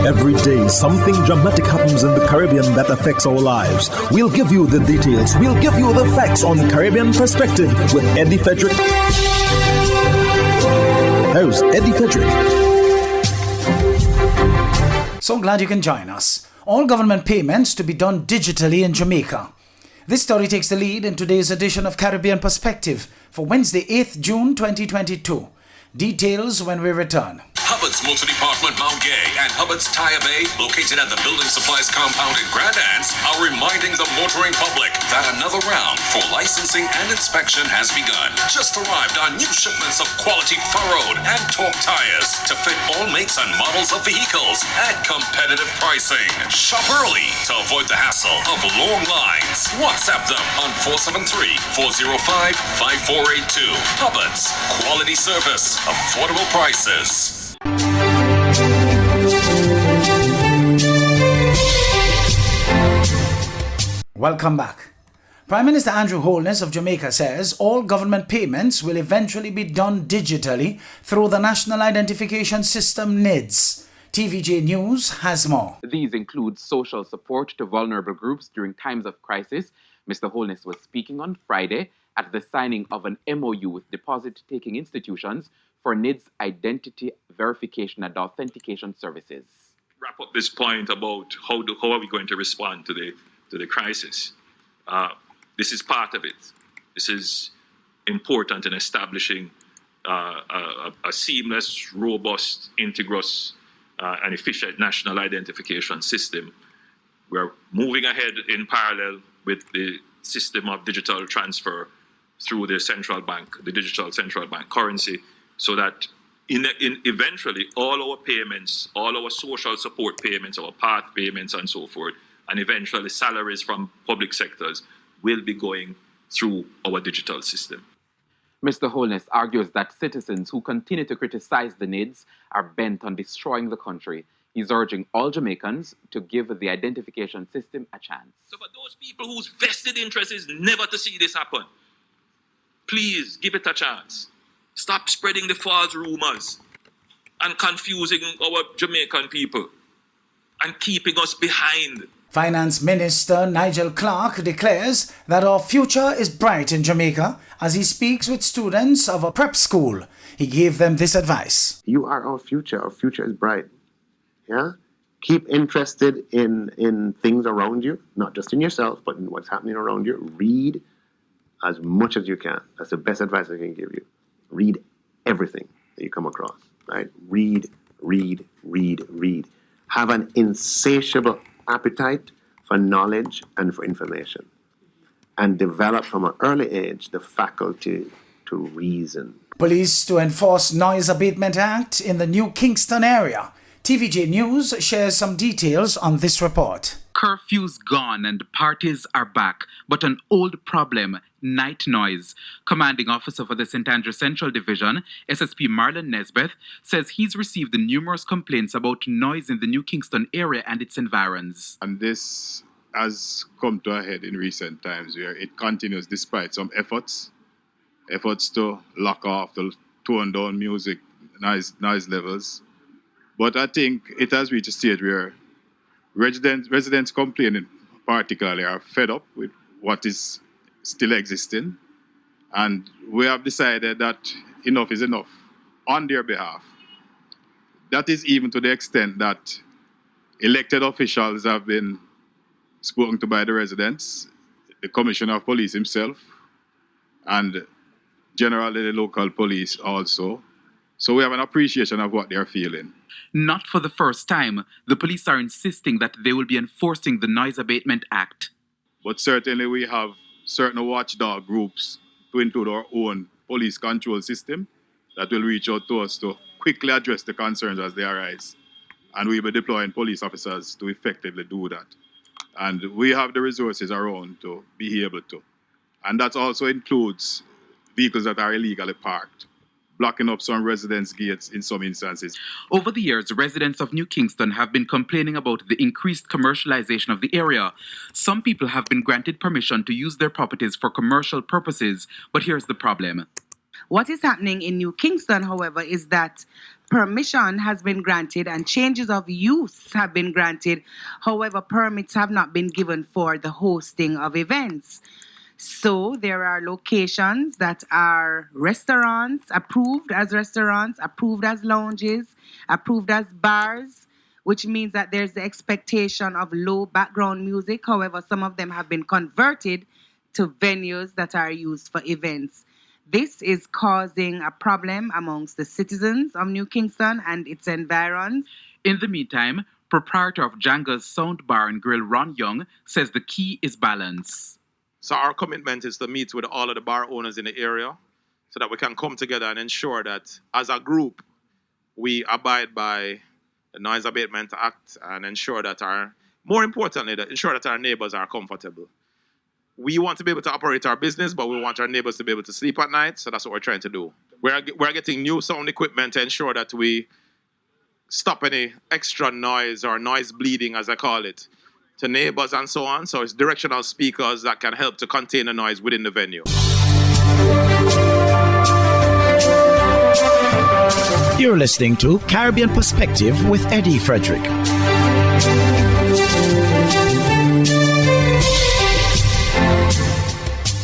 Every day, something dramatic happens in the Caribbean that affects our lives. We'll give you the details. We'll give you the facts on Caribbean Perspective with Eddie Frederick. Host Eddie Frederick. So glad you can join us. All government payments to be done digitally in Jamaica. This story takes the lead in today's edition of Caribbean Perspective for Wednesday, 8th June 2022. Details when we return. Hubbard's Multi-Department Mount Gay and Hubbard's Tire Bay, located at the Building Supplies Compound in Grand Anse, are reminding the motoring public that another round for licensing and inspection has begun. Just arrived on new shipments of quality furrowed and torque tires to fit all makes and models of vehicles at competitive pricing. Shop early to avoid the hassle of long lines. WhatsApp them on 473-405-5482. Hubbard's, quality service, affordable prices. Welcome back. Prime Minister Andrew Holness of Jamaica says all government payments will eventually be done digitally through the National Identification System NIDS. TVJ News has more. These include social support to vulnerable groups during times of crisis. Mr. Holness was speaking on Friday at the signing of an MOU with deposit-taking institutions for NIDS identity verification and authentication services. Wrap up this point about how are we going to respond to the crisis. This is part of it. This is important in establishing a seamless, robust, integrous, and efficient national identification system. We're moving ahead in parallel with the system of digital transfer through the central bank, the digital central bank currency, so that eventually all our payments, all our social support payments, our path payments and so forth, and eventually salaries from public sectors will be going through our digital system. Mr. Holness argues that citizens who continue to criticize the NIDS are bent on destroying the country. He's urging all Jamaicans to give the identification system a chance. So for those people whose vested interest is never to see this happen, please give it a chance. Stop spreading the false rumors and confusing our Jamaican people and keeping us behind. Finance Minister Nigel Clark declares that our future is bright in Jamaica as he speaks with students of a prep school. He gave them this advice. You are our future. Our future is bright. Yeah? Keep interested in things around you, not just in yourself, but in what's happening around you. Read as much as you can. That's the best advice I can give you. Read everything that you come across, right? Read. Have an insatiable appetite for knowledge and for information. And develop from an early age the faculty to reason. Police to enforce Noise Abatement Act in the New Kingston area. TVJ News shares some details on this report. Curfew's gone and parties are back, but an old problem, night noise. Commanding officer for the St. Andrew Central Division, SSP Marlon Nesbeth, says he's received numerous complaints about noise in the New Kingston area and its environs. And this has come to a head in recent times where it continues despite some efforts to lock off, to tone down music, noise levels. But I think it has reached a stage where residents complaining particularly are fed up with what is still existing, and we have decided that enough is enough on their behalf. That is even to the extent that elected officials have been spoken to by the residents, the Commissioner of Police himself, and generally the local police also. So we have an appreciation of what they are feeling. Not for the first time, the police are insisting that they will be enforcing the Noise Abatement Act. But certainly we have certain watchdog groups to include our own police control system that will reach out to us to quickly address the concerns as they arise. And we'll be deploying police officers to effectively do that. And we have the resources around to be able to. And that also includes vehicles that are illegally parked, blocking up some residents' gates in some instances. Over the years, residents of New Kingston have been complaining about the increased commercialization of the area. Some people have been granted permission to use their properties for commercial purposes, but here's the problem. What is happening in New Kingston, however, is that Permission has been granted and changes of use have been granted. However, permits have not been given for the hosting of events. So there are locations that are restaurants, approved as lounges, approved as bars, which means that there's the expectation of low background music. However, some of them have been converted to venues that are used for events. This is causing a problem amongst the citizens of New Kingston and its environs. In the meantime, proprietor of Janga's Sound Bar and Grill, Ron Young, says the key is balance. So our commitment is to meet with all of the bar owners in the area so that we can come together and ensure that as a group, we abide by the Noise Abatement Act and ensure that more importantly, ensure that our neighbors are comfortable. We want to be able to operate our business, but we want our neighbors to be able to sleep at night, so that's what we're trying to do. We're getting new sound equipment to ensure that we stop any extra noise or noise bleeding, as I call it, to neighbors and so on. So it's directional speakers that can help to contain the noise within the venue. You're listening to Caribbean Perspective with Eddie Frederick.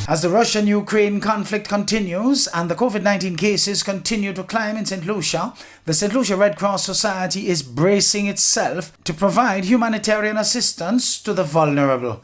As the Russian-Ukraine conflict continues and the COVID-19 cases continue to climb in St. Lucia, the St. Lucia Red Cross Society is bracing itself to provide humanitarian assistance to the vulnerable.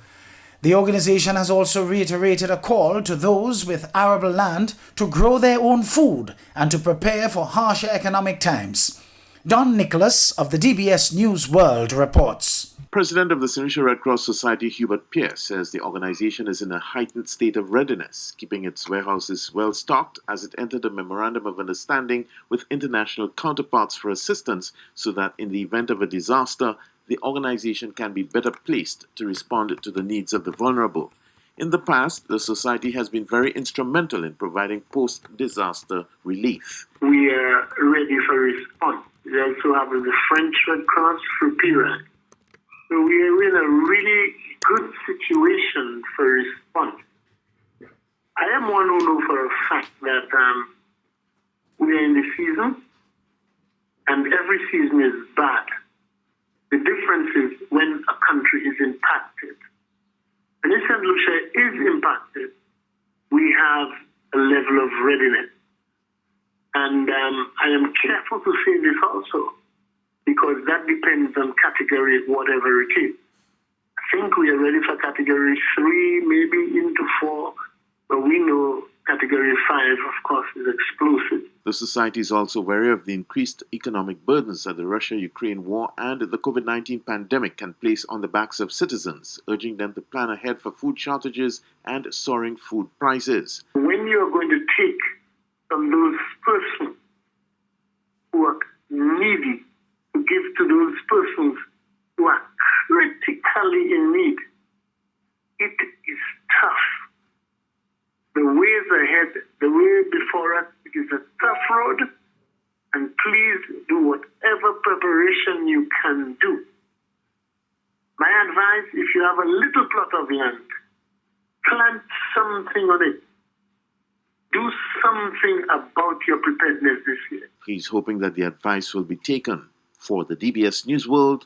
The organization has also reiterated a call to those with arable land to grow their own food and to prepare for harsher economic times. Don Nicholas of the DBS News World reports. President of the St. Lucia Red Cross Society, Hubert Pierce, says the organization is in a heightened state of readiness, keeping its warehouses well stocked as it entered a memorandum of understanding with international counterparts for assistance so that in the event of a disaster, the organization can be better placed to respond to the needs of the vulnerable. In the past, the society has been very instrumental in providing post-disaster relief. We are ready for response. We also have the French Red Cross for PIRAC. So we are in a really good situation for response. I am one who knows for a fact that we are in the season, and every season is bad. The difference is when a country is impacted. And if St. Lucia is impacted, we have a level of readiness. And I am careful to say this also, because that depends on category, whatever it is. I think we are ready for category 3, maybe into 4, but we know category 5, of course, is explosive. The society is also wary of the increased economic burdens that the Russia-Ukraine war and the COVID-19 pandemic can place on the backs of citizens, urging them to plan ahead for food shortages and soaring food prices. When you are going to take from those persons who are needy, to give to those persons who are critically in need, it is tough. The ways ahead, the way before us, it is a tough road, and please do whatever preparation you can do. My advice, if you have a little plot of land, plant something on it. Do something about your preparedness this year. He's hoping that the advice will be taken. For the DBS News World,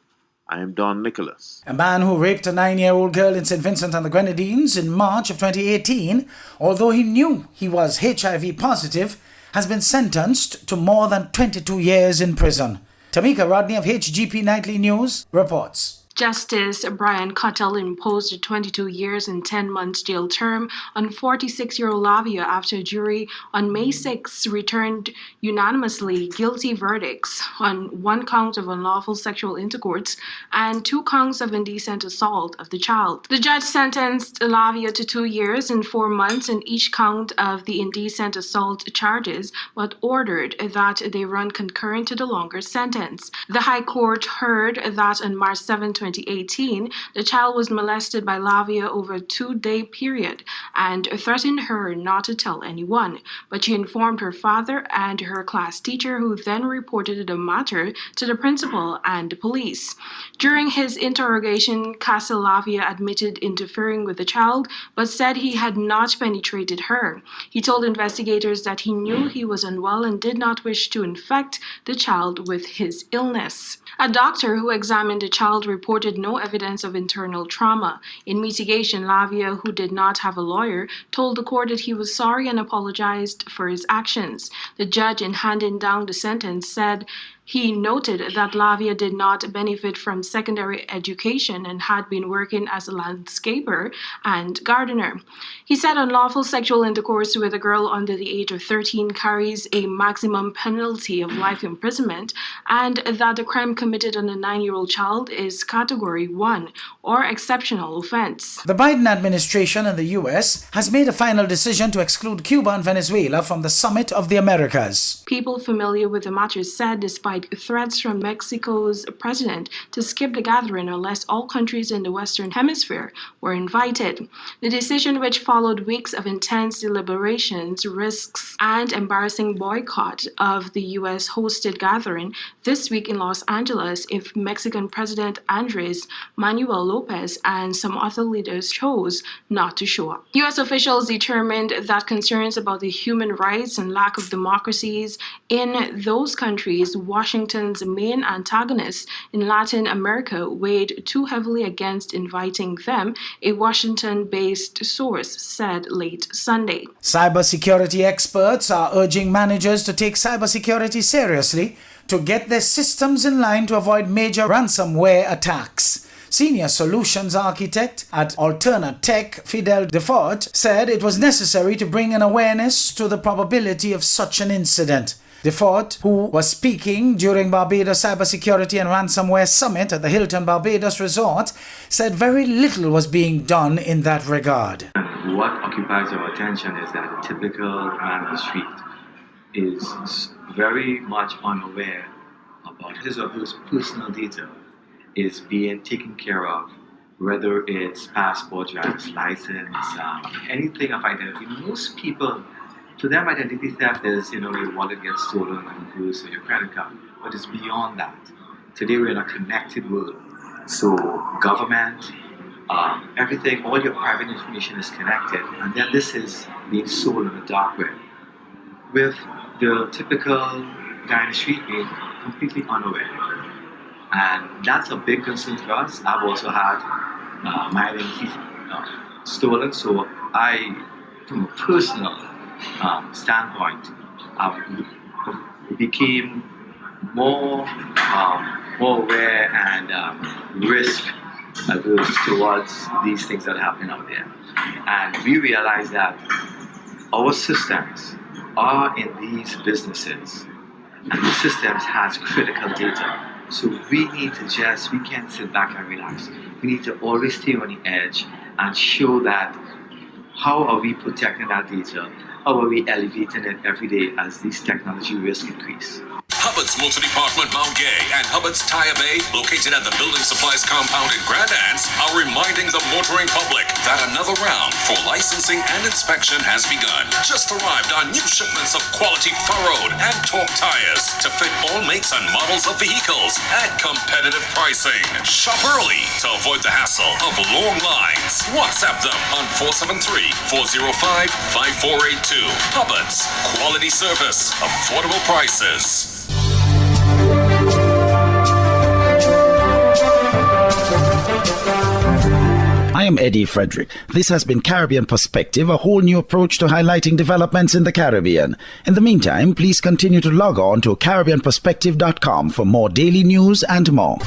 I am Don Nicholas. A man who raped a 9-year-old girl in St. Vincent and the Grenadines in March of 2018, although he knew he was HIV positive, has been sentenced to more than 22 years in prison. Tamika Rodney of HGP Nightly News reports. Justice Brian Cottle imposed a 22 years and 10 months jail term on 46-year-old Lavia after a jury on May 6 returned unanimously guilty verdicts on 1 count of unlawful sexual intercourse and 2 counts of indecent assault of the child. The judge sentenced Lavia to 2 years and 4 months in each count of the indecent assault charges, but ordered that they run concurrent to the longer sentence. The High Court heard that on March 7, 2018, the child was molested by Lavia over a 2-day period and threatened her not to tell anyone. But she informed her father and her class teacher, who then reported the matter to the principal and the police. During his interrogation, Castle Lavia admitted interfering with the child, but said he had not penetrated her. He told investigators that he knew he was unwell and did not wish to infect the child with his illness. A doctor who examined the child reported no evidence of internal trauma. In mitigation, Lavia, who did not have a lawyer, told the court that he was sorry and apologized for his actions. The judge, in handing down the sentence, said he noted that Lavia did not benefit from secondary education and had been working as a landscaper and gardener. He said unlawful sexual intercourse with a girl under the age of 13 carries a maximum penalty of life imprisonment, and that the crime committed on a 9-year-old child is Category 1, or exceptional offense. The Biden administration in the U.S. has made a final decision to exclude Cuba and Venezuela from the Summit of the Americas. People familiar with the matter said despite threats from Mexico's president to skip the gathering unless all countries in the Western Hemisphere were invited. The decision, which followed weeks of intense deliberations, risks and embarrassing boycott of the U.S.-hosted gathering this week in Los Angeles if Mexican President Andres Manuel Lopez and some other leaders chose not to show up. U.S. officials determined that concerns about the human rights and lack of democracies in those countries, Washington's main antagonists in Latin America, weighed too heavily against inviting them, a Washington-based source said late Sunday. Cybersecurity experts are urging managers to take cybersecurity seriously to get their systems in line to avoid major ransomware attacks. Senior solutions architect at Alterna Tech, Fidel Defort, said it was necessary to bring an awareness to the probability of such an incident. Defort, who was speaking during Barbados Cybersecurity and Ransomware Summit at the Hilton Barbados Resort, said very little was being done in that regard. What occupies our attention is that a typical man on the street is very much unaware about his or her personal data is being taken care of, whether it's passport, driver's license, anything of identity. Most people, to them, identity theft is, your wallet gets stolen and goes to your credit card. But it's beyond that. Today we're in a connected world. So government, everything, all your private information is connected. And then this is being sold on the dark web. With the typical guy in the street being completely unaware. And that's a big concern for us. I've also had my identity stolen. So I, from a personal standpoint, became more aware and risk averse towards these things that are happening out there. And we realize that our systems are in these businesses, and the systems has critical data. So we need to we can't sit back and relax. We need to always stay on the edge and show that how are we protecting that data? How are we elevating it every day as these technology risks increase? Hubbard's Motor Department Mount Gay and Hubbard's Tire Bay, located at the Building Supplies compound in Grand Anse, are reminding the motoring public that another round for licensing and inspection has begun. Just arrived on new shipments of quality furrowed and torque tires to fit all makes and models of vehicles at competitive pricing. Shop early to avoid the hassle of long lines. WhatsApp them on 473-405-5482. Hubbard's, quality service, affordable prices. I am Eddie Frederick. This has been Caribbean Perspective, a whole new approach to highlighting developments in the Caribbean. In the meantime, please continue to log on to CaribbeanPerspective.com for more daily news and more.